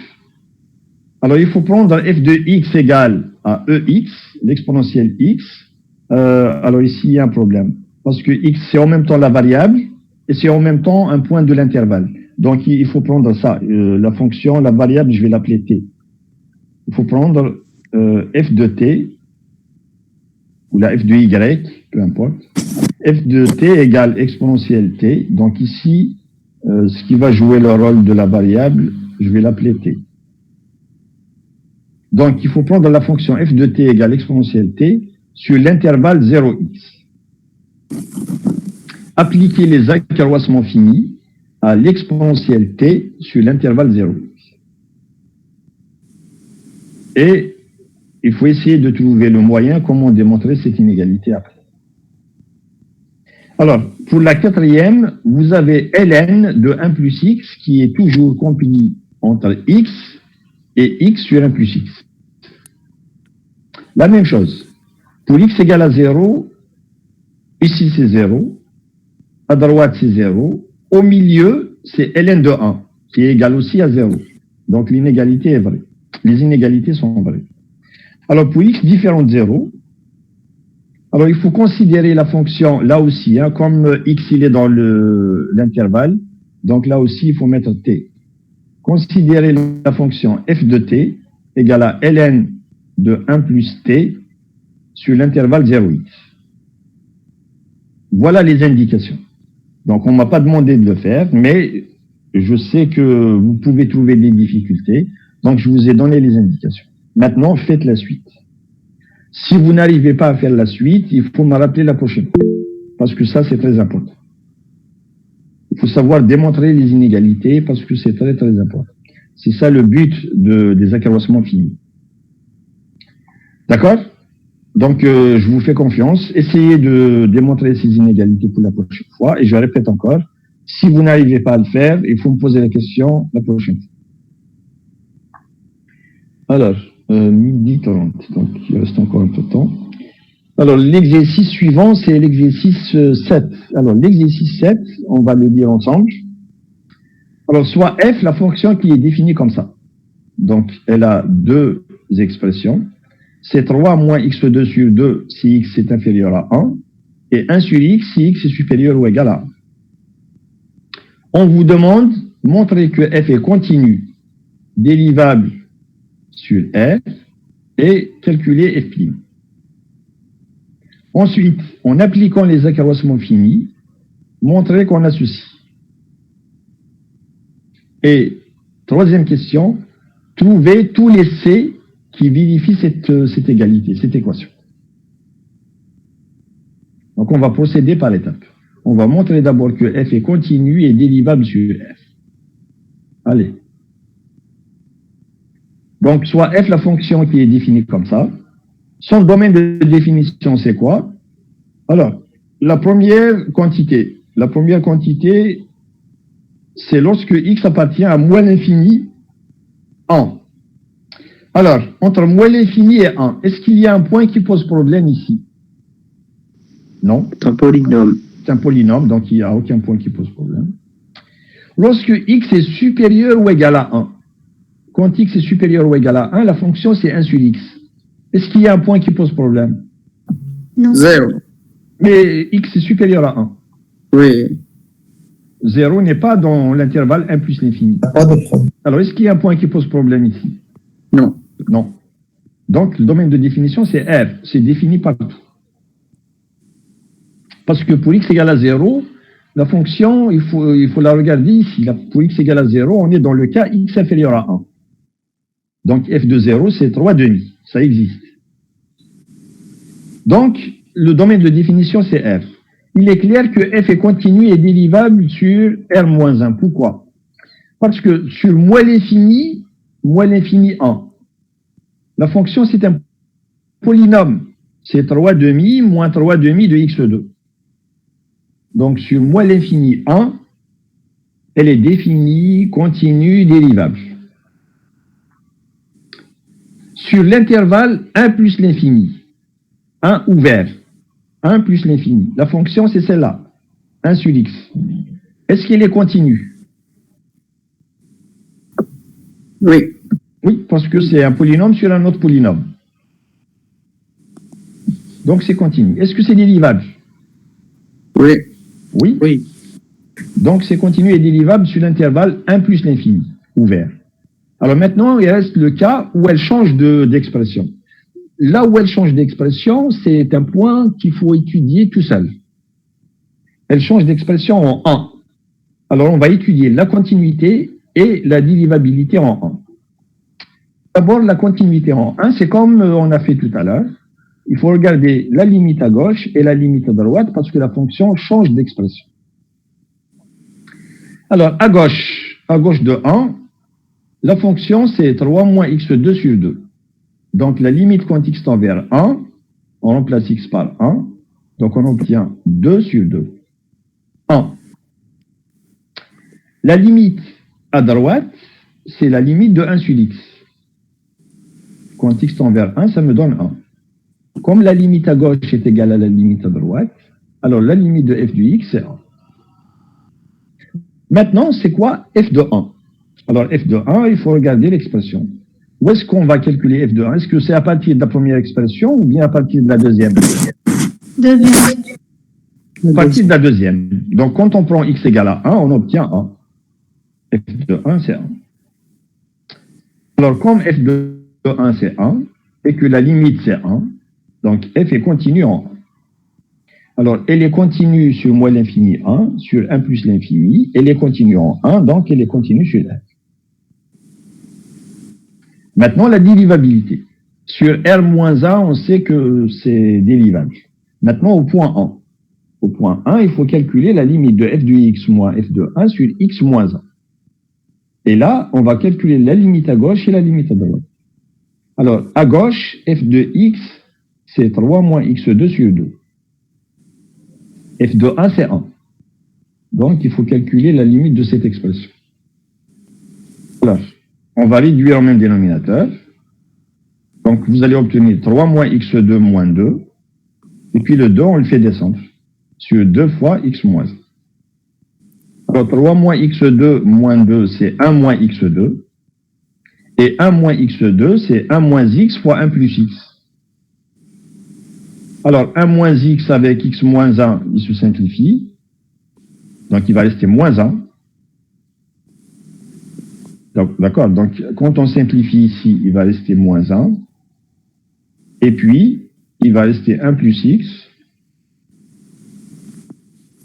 alors il faut prendre f de x égale à ex, l'exponentielle x. Alors ici, il y a un problème. Parce que x, c'est en même temps la variable et c'est en même temps un point de l'intervalle. Donc, il faut prendre ça. La fonction, la variable, je vais l'appeler t. Il faut prendre f de t ou la f de y, peu importe. F de t égale exponentielle t. Donc ici, ce qui va jouer le rôle de la variable, je vais l'appeler t. Donc, il faut prendre la fonction f de t égale exponentielle t sur l'intervalle 0x. Appliquer les accroissements finis à l'exponentielle t sur l'intervalle 0x. Et il faut essayer de trouver le moyen comment démontrer cette inégalité après. Alors, pour la quatrième, vous avez ln de 1 plus x qui est toujours compilé entre x et x sur 1 plus x. La même chose. Pour x égale à 0, ici c'est 0, à droite c'est 0, au milieu c'est ln de 1, qui est égal aussi à 0. Donc l'inégalité est vraie. Les inégalités sont vraies. Alors pour x différent de 0, alors il faut considérer la fonction là aussi, hein, comme x il est dans l'intervalle, donc là aussi il faut mettre t. Considérer la fonction f de t égale à ln de 1 plus t sur l'intervalle 0x. Voilà les indications. Donc, on ne m'a pas demandé de le faire, mais je sais que vous pouvez trouver des difficultés. Donc, je vous ai donné les indications. Maintenant, faites la suite. Si vous n'arrivez pas à faire la suite, il faut me rappeler la prochaine fois. Parce que ça, c'est très important. Il faut savoir démontrer les inégalités parce que c'est très, très important. C'est ça le but des accroissements finis. D'accord? Donc, je vous fais confiance. Essayez de démontrer ces inégalités pour la prochaine fois. Et je répète encore, si vous n'arrivez pas à le faire, il faut me poser la question la prochaine fois. Alors, 12h30. Donc, il reste encore un peu de temps. Alors, l'exercice suivant, c'est l'exercice 7. Alors, l'exercice 7, on va le dire ensemble. Alors, soit f, la fonction qui est définie comme ça. Donc, elle a deux expressions. C'est 3 moins x2 sur 2 si x est inférieur à 1, et 1 sur x si x est supérieur ou égal à 1. On vous demande de montrer que f est continu, dérivable sur r, et calculer f'. Ensuite, en appliquant les accroissements finis, montrer qu'on a ceci. Et troisième question, trouver tous les C qui vérifient cette égalité, cette équation. Donc, on va procéder par étapes. On va montrer d'abord que f est continu et dérivable sur f. Allez. Donc, soit f, la fonction qui est définie comme ça. Son domaine de définition, c'est quoi? Alors, la première quantité, c'est lorsque x appartient à moins l'infini 1. Alors, entre moins l'infini et 1, est-ce qu'il y a un point qui pose problème ici? Non. C'est un polynôme. C'est un polynôme, donc il n'y a aucun point qui pose problème. Lorsque x est supérieur ou égal à 1, quand x est supérieur ou égal à 1, la fonction c'est 1 sur x. Est-ce qu'il y a un point qui pose problème? Non. 0. Mais x est supérieur à 1. Oui. 0 n'est pas dans l'intervalle 1 plus l'infini. Pas de problème. Alors, est-ce qu'il y a un point qui pose problème ici? Non. Non. Donc, le domaine de définition, c'est R. C'est défini partout. Parce que pour x égale à 0, la fonction, il faut la regarder ici. Pour x égale à 0, on est dans le cas x inférieur à 1. Donc, f de 0, c'est 3 demi. Ça existe. Donc, le domaine de définition, c'est f. Il est clair que f est continu et dérivable sur R-1. Pourquoi? Parce que sur moins l'infini 1, la fonction, c'est un polynôme. C'est 3 demi moins 3 demi de x2. Donc, sur moins l'infini 1, elle est définie, continue, dérivable. Sur l'intervalle 1 plus l'infini, 1 ouvert, 1 plus l'infini, la fonction c'est celle-là, 1 sur x. Est-ce qu'elle est continue? Oui. Oui, parce que c'est un polynôme sur un autre polynôme. Donc c'est continu. Est-ce que c'est dérivable? Oui. Oui. Oui. Donc c'est continu et dérivable sur l'intervalle 1 plus l'infini, ouvert. Alors maintenant, il reste le cas où elle change d'expression. Là où elle change d'expression, c'est un point qu'il faut étudier tout seul. Elle change d'expression en 1. Alors on va étudier la continuité et la dérivabilité en 1. D'abord, la continuité en 1, c'est comme on a fait tout à l'heure. Il faut regarder la limite à gauche et la limite à droite parce que la fonction change d'expression. Alors, à gauche de 1, la fonction c'est 3 moins x2 sur 2. Donc, la limite quand x tend vers 1, on remplace x par 1. Donc, on obtient 2 sur 2. 1. La limite à droite, c'est la limite de 1 sur x. Quand x tend vers 1, ça me donne 1. Comme la limite à gauche est égale à la limite à droite, alors la limite de f de x, c'est 1. Maintenant, c'est quoi f de 1? Alors, f de 1, il faut regarder l'expression. Où est-ce qu'on va calculer f de 1? Est-ce que c'est à partir de la première expression ou bien à partir de la deuxième? Deuxième. À partir de la deuxième. Donc, quand on prend x égale à 1, on obtient 1. f de 1, c'est 1. Alors, comme f de 1, c'est 1, et que la limite, c'est 1, donc f est continue en 1. Alors, elle est continue sur moins l'infini 1, sur 1 plus l'infini, elle est continue en 1, donc elle est continue sur f. Maintenant, la dérivabilité. Sur R-1, on sait que c'est dérivable. Maintenant, au point 1. Au point 1, il faut calculer la limite de f de x moins f de 1 sur x moins 1. Et là, on va calculer la limite à gauche et la limite à droite. Alors, à gauche, f de x, c'est 3 moins x2 sur 2. f de 1, c'est 1. Donc, il faut calculer la limite de cette expression. Voilà. On va réduire au même dénominateur. Donc, vous allez obtenir 3 moins x2 moins 2. Et puis le 2, on le fait descendre sur 2 fois x moins 1. Alors, 3 moins x2 moins 2, c'est 1 moins x2. Et 1 moins x2, c'est 1 moins x fois 1 plus x. Alors, 1 moins x avec x moins 1, il se simplifie. Donc, il va rester moins 1. D'accord. Donc, quand on simplifie ici, il va rester moins 1. Et puis, il va rester 1 plus x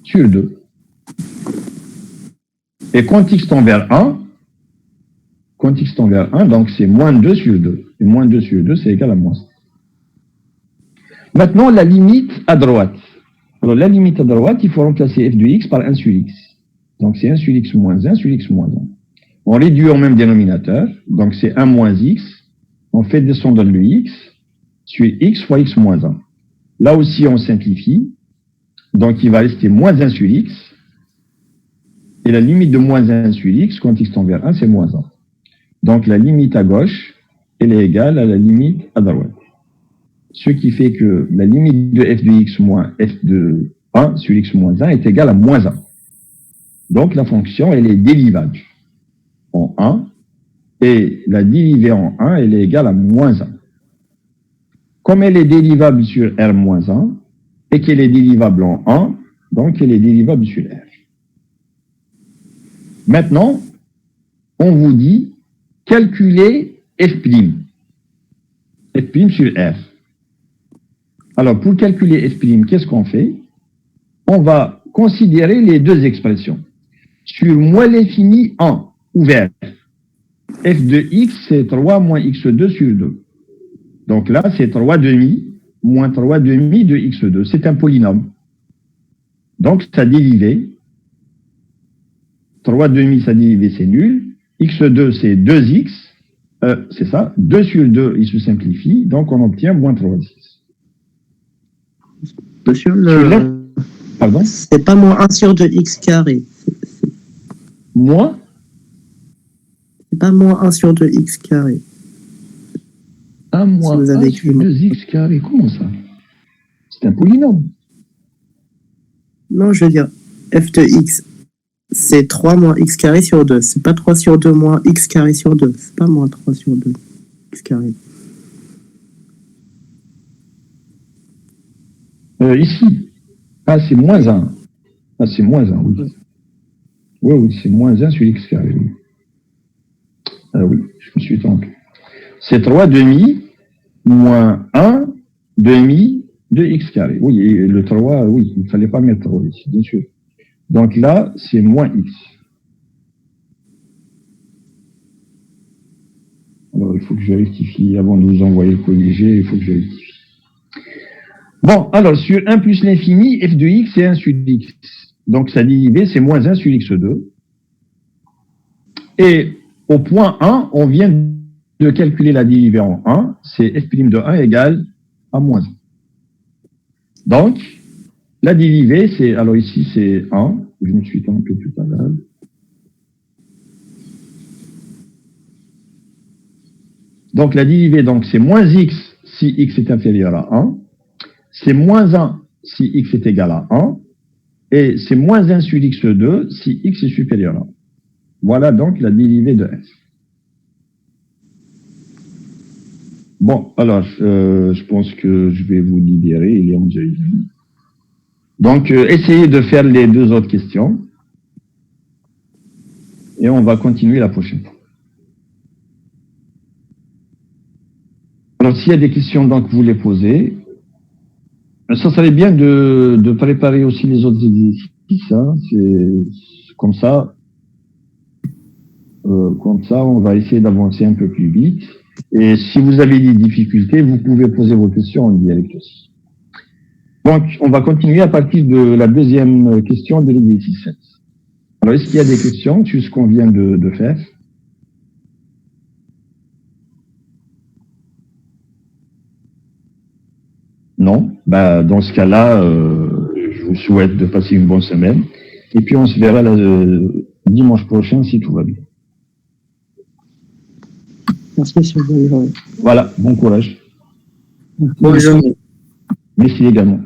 sur 2. Et quand x tend vers 1, quand x tend vers 1, donc c'est moins 2 sur 2. Et moins 2 sur 2, c'est égal à moins 5. Maintenant, la limite à droite. Alors, la limite à droite, il faut remplacer f de x par 1 sur x. Donc, c'est 1 sur x moins 1 sur x moins 1. On réduit au même dénominateur. Donc, c'est 1 moins x. On fait descendre le x sur x fois x moins 1. Là aussi, on simplifie. Donc, il va rester moins 1 sur x. Et la limite de moins 1 sur x, quand x tend vers 1, c'est moins 1. Donc, la limite à gauche, elle est égale à la limite à droite. Ce qui fait que la limite de f de x moins f de 1 sur x moins 1 est égale à moins 1. Donc, la fonction, elle est dérivable en 1. Et la dérivée en 1, elle est égale à moins 1. Comme elle est dérivable sur r moins 1, et qu'elle est dérivable en 1, donc elle est dérivable sur r. Maintenant, on vous dit, calculez f'. F' sur r. Alors, pour calculer f', qu'est-ce qu'on fait? On va considérer les deux expressions. Sur moins l'infini 1, ouvert, f de x, c'est 3 moins x2 sur 2. Donc là, c'est 3 demi moins 3 demi de x2. C'est un polynôme. Donc, sa dérivée, 3 demi, sa dérivée, c'est nul. x2, c'est 2x. C'est ça. 2 sur 2, il se simplifie. Donc, on obtient moins 3x. Monsieur, Pardon? c'est pas moins 1 sur 2x carré. Moins? C'est pas moins 1 sur 2x carré. 1 moins Si vous avez 1 sur 2x carré. Comment ça? C'est un polynôme. Non, je veux dire, f de x, c'est 3 moins x carré sur 2. C'est pas 3 sur 2 moins x carré sur 2. C'est pas moins 3 sur 2 x carré. Ici. Ah, c'est moins 1. Ah, c'est moins 1, oui. Oui, c'est moins 1 sur x carré. Oui. Ah oui, je me suis trompé. C'est 3 demi moins 1 demi de x carré. Oui, et le 3, oui, il ne fallait pas mettre 3 ici, bien sûr. Donc là, c'est moins x. Alors, il faut que je rectifie, avant de vous envoyer le corrigé, il faut que je rectifie. Bon, alors, sur 1 plus l'infini, f de x, c'est 1 sur x. Donc, sa dérivée, c'est moins 1 sur x2. Et au point 1, on vient de calculer la dérivée en 1. C'est f' de 1 égale à moins 1. Donc, la dérivée, c'est, alors ici, c'est 1. Je me suis trompé tout à l'heure. Donc, la dérivée, donc, c'est moins x si x est inférieur à 1. C'est moins 1 si x est égal à 1. Et c'est moins 1 sur x2 si x est supérieur à 1. Voilà donc la dérivée de f. Bon, alors, je pense que je vais vous libérer, il est 11h30. Donc, essayez de faire les deux autres questions. Et on va continuer la prochaine fois. Alors, s'il y a des questions, donc, vous les posez. Ça serait bien de préparer aussi les autres exercices. Hein. C'est comme ça, on va essayer d'avancer un peu plus vite. Et si vous avez des difficultés, vous pouvez poser vos questions en direct aussi. Donc, on va continuer à partir de la deuxième question de l'exercice 7. Alors, est-ce qu'il y a des questions sur ce qu'on vient de faire? Non? Bah, dans ce cas-là, je vous souhaite de passer une bonne semaine. Et puis, on se verra dimanche prochain si tout va bien. Merci, monsieur. Voilà, bon courage. Bonne journée. Merci également.